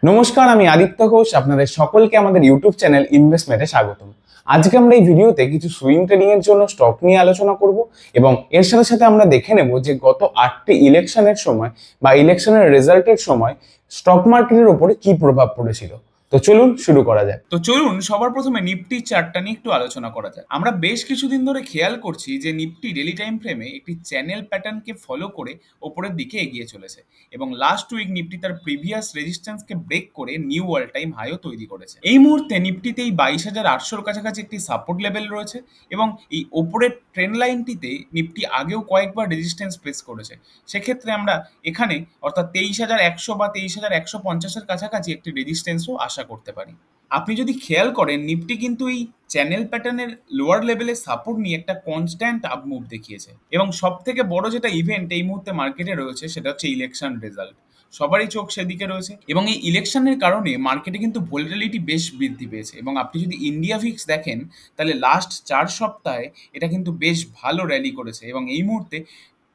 নমস্কার, আমি আদিত্য ঘোষ। আপনাদের সকলকে আমাদের ইউটিউব চ্যানেল ইনভেস্টমেন্টে স্বাগতম। আজকে আমরা এই ভিডিওতে কিছু সুইং ট্রেডিং এর জন্য স্টক নিয়ে আলোচনা করব এবং এর সাথে সাথে আমরা দেখে নেব যে গত 8টি ইলেকশনের সময় বা ইলেকশনের রেজাল্টের সময় স্টক মার্কেটের উপরে কি প্রভাব পড়েছিল। তো চলুন শুরু করা যাক। সবার প্রথমে নিফটি চার্টটা নিয়ে একটু আলোচনা করা যায়। আমরা বেশ কিছুদিন ধরে খেয়াল করছি যে নিফটি ডেলি টাইম ফ্রেমে একটি চ্যানেল প্যাটার্নকে ফলো করে ওপরের দিকে এগিয়ে চলেছে এবং লাস্ট উইক নিফটি তার প্রিভিয়াস রেজিস্ট্যান্সকে ব্রেক করে নিউ অল টাইম হাইও তৈরি করেছে। এই মুহূর্তে নিফটিতে এই 22,800-র কাছাকাছি একটি সাপোর্ট লেভেল রয়েছে এবং এই ওপরের ট্রেন্ড লাইনটিতে নিফটি আগেও কয়েকবার রেজিস্ট্যান্স ফেস করেছে। সেক্ষেত্রে আমরা এখানে অর্থাৎ 23,100 বা 23,150-এর কাছাকাছি একটি রেজিস্ট্যান্সও আশা করতে পারি। আপনি যদি খেয়াল করেন নিফটি কিন্তু এই চ্যানেল প্যাটার্নের লোয়ার লেভেলের সাপোর্ট নিয়ে একটা কনস্ট্যান্ট আপ মুভ দেখিয়েছে এবং সব থেকে বড় যেটা ইভেন্ট এই মুহূর্তে মার্কেটে রয়েছে সেটা হচ্ছে ইলেকশন রেজাল্ট। সবারই চোখ সেদিকে রয়েছে এবং এই ইলেকশনের কারণে মার্কেটে কিন্তু ভোলাটিলিটি বেশ বৃদ্ধি পেয়েছে এবং আপনি যদি ইন্ডিয়া ভিক্স দেখেন তাহলে লাস্ট 4 সপ্তাহে এটা কিন্তু বেশ ভালো র্যালি করেছে এবং এই মুহূর্তে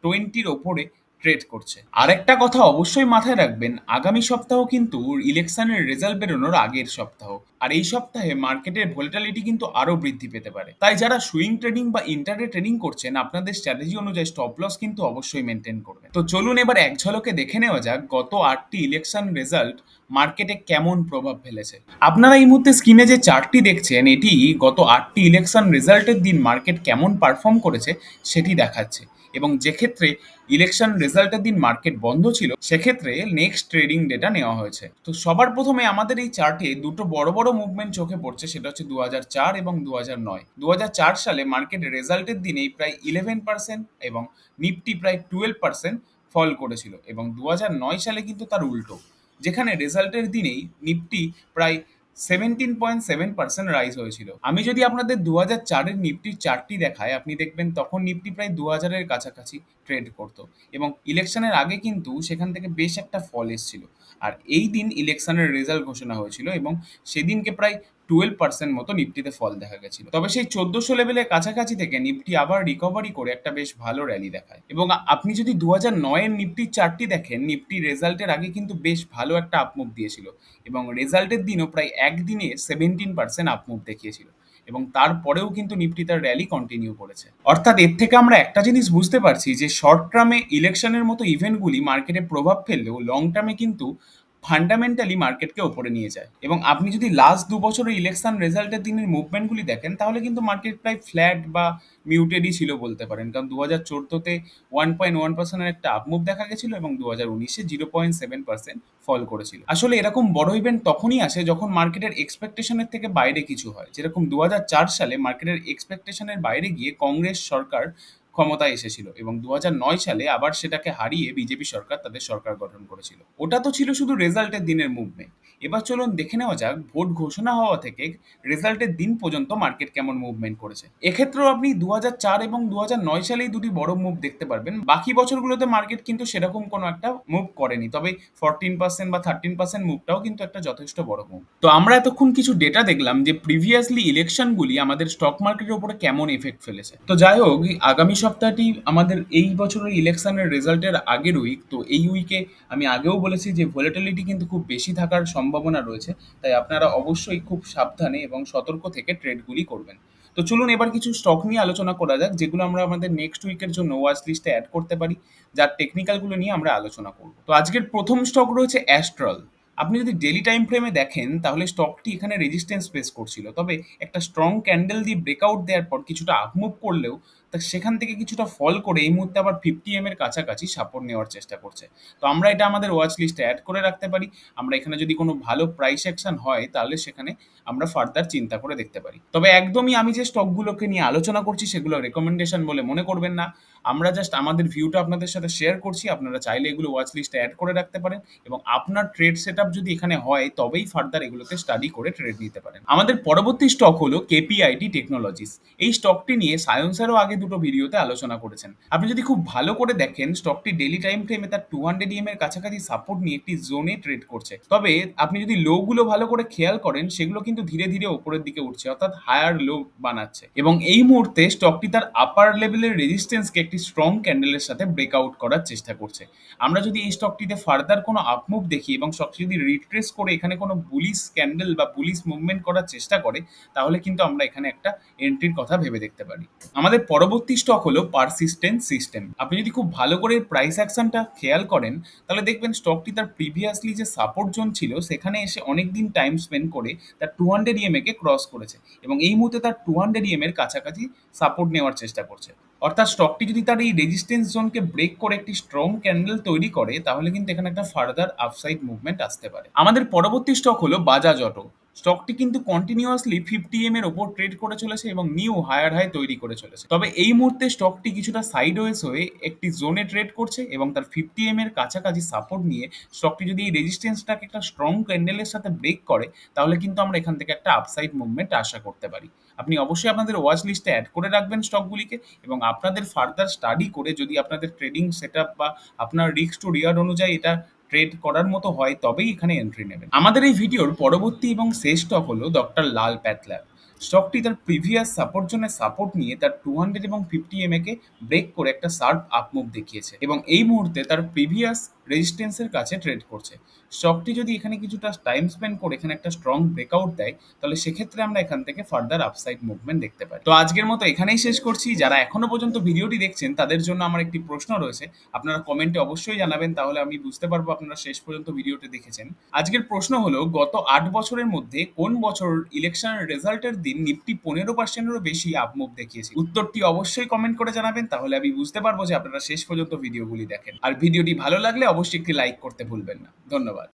20-র ওপরে ট্রেড করছে। আরেকটা কথা অবশ্যই মাথায় রাখবেন, আগামী সপ্তাহ কিন্তু ইলেকশনের রেজাল্ট বেরোনোর আগের সপ্তাহ, আর এই সপ্তাহে মার্কেটের ভোলাটিলিটি কিন্তু আরো বৃদ্ধি পেতে পারে। তাই যারা সুইং ট্রেডিং বা ইন্টারডে ট্রেডিং করছেন আপনাদের স্ট্র্যাটেজি অনুযায়ী স্টপ লস কিন্তু অবশ্যই মেনটেন করবেন। তো চলুন এবার এক ঝলকে দেখে নেওয়া যাক গত 8টি ইলেকশন রেজাল্ট মার্কেটে কেমন প্রভাব ফেলেছে। আপনারা এই মুহূর্তে স্ক্রিনে যে চার্টটি দেখছেন এটি গত 8টি ইলেকশন রেজাল্টের দিন মার্কেট কেমন পারফর্ম করেছে সেটি দেখাচ্ছে এবং যে ক্ষেত্রে ইলেকশন রেজাল্টের দিন মার্কেট বন্ধ ছিল সেক্ষেত্রে নেক্সট ট্রেডিং ডেটা নেওয়া হয়েছে। তো সবার প্রথমে আমাদের এই চার্টে দুটো বড় বড় মুভমেন্ট চোখে পড়ছে, সেটা হচ্ছে 2004 এবং 2009। 2004 সালে মার্কেট রেজাল্টের দিনেই প্রায় 11% এবং নিফটি প্রায় 12% ফল করেছিল এবং 2009 সালে কিন্তু তার উল্টো, যেখানে রেজাল্টের দিনেই নিফটি প্রায় 17.7% রাইজ হয়েছিল। আমি যদি আপনাদের 2004-এর নিফটির চার্টটি দেখাই আপনি দেখবেন তখন নিফটি প্রায় 2000-এর কাছাকাছি ট্রেড করতো এবং ইলেকশনের আগে কিন্তু সেখান থেকে বেশ একটা ফল এসেছিল। আর এই দিন ইলেকশনের রেজাল্ট ঘোষণা হয়েছিল এবং সেদিনকে প্রায় 12% মতো নিফটিতে ফল দেখা গেছিল। তবে সেই 1400 লেভেলের কাছাকাছি থেকে নিফটি আবার রিকভারি করে একটা বেশ ভালো র্যালি দেখায় এবং আপনি যদি 2009-এর নিফটির চার্টটি দেখেন নিফটি রেজাল্টের আগে কিন্তু বেশ ভালো একটা আপমুভ দিয়েছিল এবং রেজাল্টের দিনও প্রায় একদিনে 17% আপমুভ দেখিয়েছিল এবং তারপরেও কিন্তু নিফটি তার র্যালি কন্টিনিউ করেছে। অর্থাৎ এর থেকে আমরা একটা জিনিস বুঝতে পারছি যে শর্ট টার্মে ইলেকশনের মতো ইভেন্টগুলি মার্কেটে প্রভাব ফেললেও লং টার্মে কিন্তু ফান্ডামেন্টালি মার্কেটকে ওপরে নিয়ে যায় এবং আপনি যদি লাস্ট 2 বছরের ইলেকশন রেজাল্টের দিনের মুভমেন্টগুলি দেখেন তাহলে কিন্তু মার্কেট প্রায় ফ্ল্যাট বা মিউটেডই ছিল বলতে পারেন, কারণ 2014-তে 1.1%-এর একটা আপমুভ দেখা গেছিল এবং 2019-এ 0.7% ফল করেছিল। আসলে এরকম বড় ইভেন্ট তখনই আসে যখন মার্কেটের এক্সপেকটেশনের থেকে বাইরে কিছু হয়, যেরকম 2004 সালে মার্কেটের এক্সপেকটেশনের বাইরে গিয়ে কংগ্রেস সরকার ক্ষমতায় এসেছিল এবং 2009 সালে আবার সেটাকে হারিয়ে বিজেপি সরকার তাদের সরকার গঠন করেছিল। ওটা তো ছিল শুধু রেজাল্টের দিনের মুভমেন্ট। এবার চলুন দেখে নেওয়া যাক ভোট ঘোষণা হওয়া থেকে রেজাল্টের দিন পর্যন্ত মার্কেট কেমন মুভমেন্ট করেছে। এক্ষেত্রেও আপনি 2004 এবং 2009 সালেই দুটি বড় মুভ দেখতে পারবেন। বাকি বছরগুলোতে মার্কেট কিন্তু সেরকম কোনো একটা মুভ করেনি, তবে 14% বা 13% মুভটাও কিন্তু একটা যথেষ্ট বড় মুভ। তো আমরা এতক্ষণ কিছু ডেটা দেখলাম যে প্রিভিয়াসলি ইলেকশনগুলি আমাদের স্টক মার্কেটের উপরে কেমন এফেক্ট ফেলেছে। তো যাই হোক, আগামী সপ্তাহটি আমাদের এই বছরের ইলেকশনের রেজাল্টের আগের উইক। তো এই উইকে আমি আগেও বলেছি যে ভোলাটিলিটি কিন্তু খুব বেশি থাকার সম্ভাবনা রয়েছে, তাই আপনারা অবশ্যই খুব সাবধানে এবং সতর্ক থেকে ট্রেডগুলি করবেন। তো চলুন এবার কিছু স্টক নিয়ে আলোচনা করা যাক যেগুলো আমরা আমাদের নেক্সট উইকের জন্য ওয়াচ লিস্টে অ্যাড করতে পারি, যার টেকনিক্যালগুলো নিয়ে আমরা আলোচনা করব। তো আজকের প্রথম স্টক রয়েছে অ্যাস্ট্রাল। আপনি যদি ডেলি টাইম ফ্রেমে দেখেন তাহলে স্টকটি এখানে রেজিস্ট্যান্স ফেস করছিল, তবে একটা স্ট্রং ক্যান্ডেল দিয়ে ব্রেকআউট দেওয়ার পর কিছুটা আপমুভ করলেও তা সেখান থেকে কিছুটা ফল করে এই মুহূর্তে আবার 50 এর কাছাকাছি সাপোর্ট নেওয়ার চেষ্টা করছে। তো আমরা এটা আমাদের ওয়াচ লিস্টে অ্যাড করে রাখতে পারি। আমরা এখানে যদি কোনো ভালো প্রাইস অ্যাকশন হয় তাহলে সেখানে আমরা ফার্দার চিন্তা করে দেখতে পারি। তবে একদমই আমি যে স্টকগুলোকে নিয়ে আলোচনা করছি সেগুলো রেকমেন্ডেশন বলে মনে করবেন না। আমরা জাস্ট আমাদের ভিউটা আপনাদের সাথে শেয়ার করছি। আপনারা চাইলে এগুলো ওয়াচ লিস্টে অ্যাড করে রাখতে পারেন এবং আপনার ট্রেড সেটআপ যদি এখানে হয় তবেই ফার্দার এগুলোকে স্টাডি করে ট্রেড নিতে পারেন। আমাদের পরবর্তী স্টক হলো কেপিআইটি টেকনোলজিস। এই স্টকটি নিয়ে সায়ন স্যারও আগে দুটো ভিডিওতে আলোচনা করেছেন। আপনি যদি খুব ভালো করে দেখেন, স্টকটি ডেইলি টাইম ফ্রেমে তার 200 EM এর কাছাকাছি সাপোর্ট নিয়ে একটি জোনে ট্রেড করছে। তবে আপনি যদি লো গুলো ভালো করে খেয়াল করেন, সেগুলো কিন্তু ধীরে ধীরে উপরের দিকে উঠছে, অর্থাৎ হায়ার লো বানাচ্ছে, এবং এই মুহূর্তে স্টকটি তার আপার লেভেলের রেজিস্ট্যান্সকে একটি স্ট্রং ক্যান্ডেলের সাথে ব্রেকআউট করার চেষ্টা করছে। আমরা যদি এই স্টকটিতে ফার্দার কোনো আপমুভ দেখি এবং স্টকটি যদি রিট্রেস করে এখানে কোনো বুলিশ ক্যান্ডেল বা বুলিশ মুভমেন্ট করার চেষ্টা করে, তাহলে কিন্তু আমরা এখানে একটা এন্ট্রির কথা ভেবে দেখতে পারি। আমাদের পরবর্তী স্টক হলো পারসিস্টেন্ট সিস্টেম। আপনি যদি খুব ভালো করে প্রাইস অ্যাকশনটা খেয়াল করেন, তাহলে দেখবেন স্টকটি তার প্রিভিয়াসলি যে সাপোর্ট জোন ছিল সেখানে এসে অনেক দিন টাইম স্পেন্ড করে তার 200 EMA কে ক্রস করেছে, এবং এই মুহূর্তে তার 200 EMA এর কাছাকাছি সাপোর্ট নেওয়ার চেষ্টা করছে। অর্থাৎ স্টকটি যদি তার এই রেজিস্ট্যান্স জোনকে ব্রেক করে একটি স্ট্রং ক্যান্ডেল তৈরি করে, তাহলে কিন্তু এখানে একটা ফার্দার আপসাইড মুভমেন্ট আসতে পারে। আমাদের পরবর্তী স্টক হলো বাজাজ অটো। স্টকটি কিন্তু কন্টিনিউয়াসলি 50 EM এর ওপর ট্রেড করে চলেছে এবং নিউ হায়ার হাই তৈরি করে চলেছে। তবে এই মুহূর্তে স্টকটি কিছুটা সাইডওয়েজ হয়ে একটি জোনে ট্রেড করছে, এবং তার 50 EM এর কাছাকাছি সাপোর্ট নিয়ে স্টকটি যদি এই রেজিস্ট্যান্সটাকে একটা স্ট্রং ক্যান্ডেলের সাথে ব্রেক করে, তাহলে কিন্তু আমরা এখান থেকে একটা আপসাইড মুভমেন্ট আশা করতে পারি। আপনি অবশ্যই আপনাদের ওয়াচ লিস্টে অ্যাড করে রাখবেন স্টকগুলিকে, এবং আপনাদের ফার্দার স্টাডি করে যদি আপনাদের ট্রেডিং সেটআপ বা আপনার রিস্ক টু রিওয়ার্ড অনুযায়ী এটা ট্রেড করার মতো হয়, তবেই এখানে এন্ট্রি নেবেন। আমাদের এই ভিডিওর পরবর্তী এবং শেষ স্টক হলো ডক্টর লাল প্যাথ ল্যাব। স্টকটি তার প্রিভিয়াস সাপোর্ট জোনের সাপোর্ট নিয়ে তার 200 এবং 50 EMA কে ব্রেক করে একটা শার্প আপমুভ দেখিয়েছে, এবং এই মুহূর্তে তার প্রিভিয়াস রেজিস্ট্যান্সের কাছে ট্রেড করছে। স্টকটি যদি এখানে কিছুটা টাইম স্পেন্ড করে এখানে একটা স্ট্রং ব্রেকআউট দেয়, তাহলে সেক্ষেত্রে আমরা এখান থেকে ফার্দার আপসাইড মুভমেন্ট দেখতে পাই। তো আজকের মতো এখানেই শেষ করছি। যারা এখনো পর্যন্ত ভিডিওটি দেখছেন, তাদের জন্য আমার একটি প্রশ্ন রয়েছে, আপনারা কমেন্টে অবশ্যই জানাবেন, তাহলে আমি বুঝতে পারবো আপনারা শেষ পর্যন্ত ভিডিওটি দেখেছেন। আজকের প্রশ্ন হলো, গত 8 বছরের মধ্যে কোন বছর ইলেকশনের রেজাল্টের দিন নিফটি 15%-এরও বেশি আপমুভ দেখিয়েছে? উত্তরটি অবশ্যই কমেন্ট করে জানাবেন, তাহলে আমি বুঝতে পারবো যে আপনারা শেষ পর্যন্ত ভিডিওগুলি দেখেন। আর ভিডিওটি ভালো লাগলে অবশ্যই একটি লাইক করতে ভুলবেন না। ধন্যবাদ।